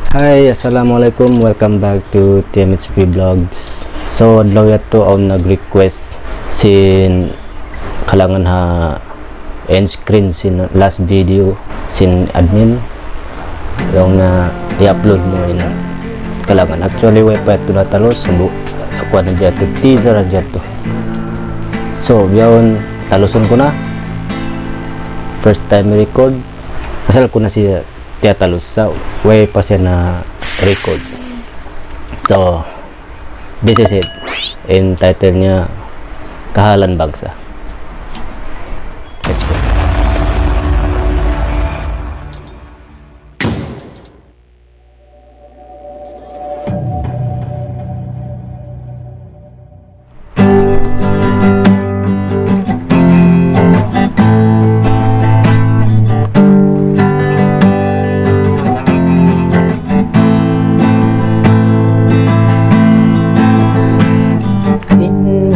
Hi, assalamualaikum. Welcome back to TMHP Vlogs. So, adlaw yato ako nag-request sin kalangan ha end screen sin last video sin admin yung na i-upload mo ina kalangan. Actually, wifi ito na talos. Ako na dyan to. Teaser na dyan to. So, yun, taluson ko na. First time record. Kasal ko na siya tiatalos sa way pa siya na record. So this is it. In title niya Kahalan Bagsa. Let's go.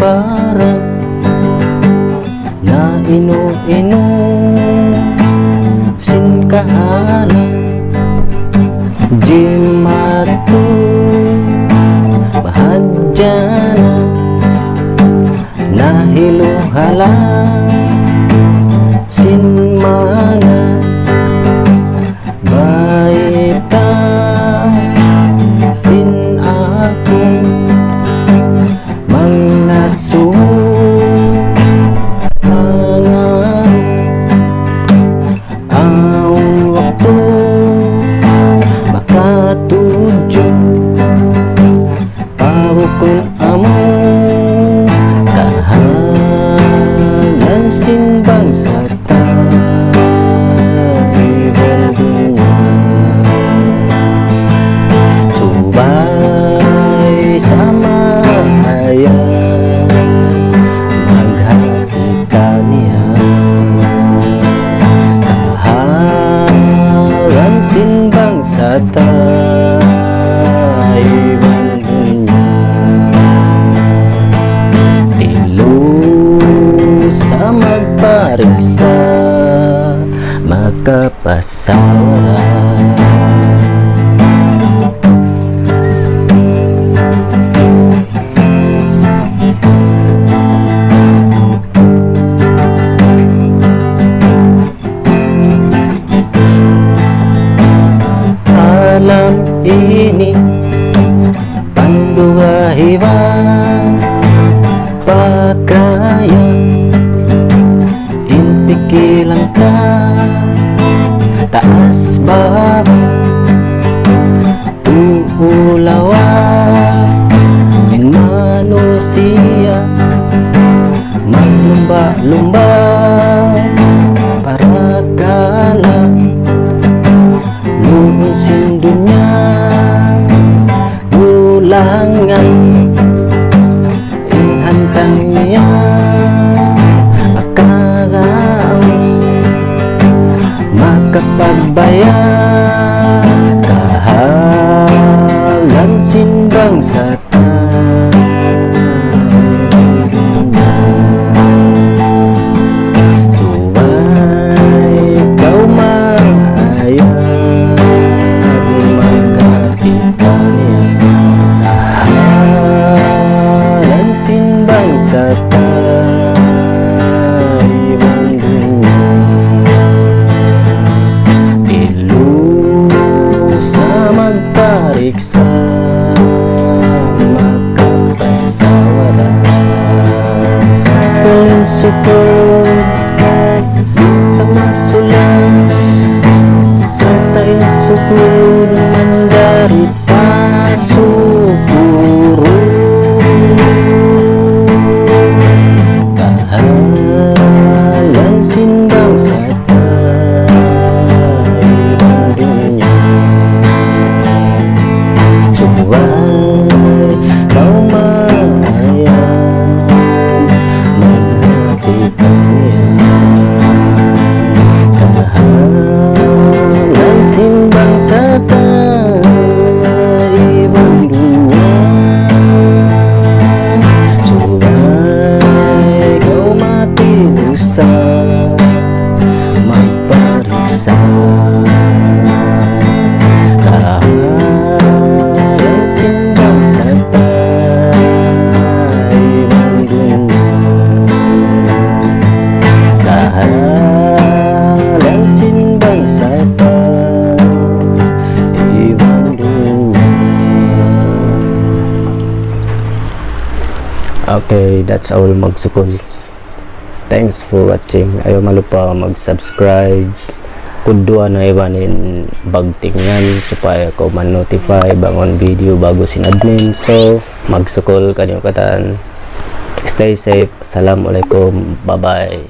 Barang na inu-inu sin kahalang jimatu bahadjana nahiluhala sin mana baita din aku mangnasu mangaru ang waktu makatuju pawukun amu kahalan sin bangsa tayo bandunya subay sama maghati kaniya kahalan sin bangsa tayo bandunya tilu sa magpariksa makapasawaran. Alam ini panduahiwan pakaian impikilan ka taas baba tuulawa min manusia maglumba-lumba para kala lusin dunia ulangan inhantang niya akaraos makapagbayan kahalan sin bangsa magpariksa makapasawaran saling sukod tamasulan santayin sukod mandarita sukuro kahalan sin bangsa kau mayan menghati kalian kahalan sin bangsa tayo Okay, that's all magsukol. Thanks for watching. Ayaw malupa mag-subscribe. Kuduan na iwanin bagtingan supaya ko man-notify bangon video bago sinadmin. So, magsukol kanyo katan. Stay safe. Assalamualaikum. Bye-bye.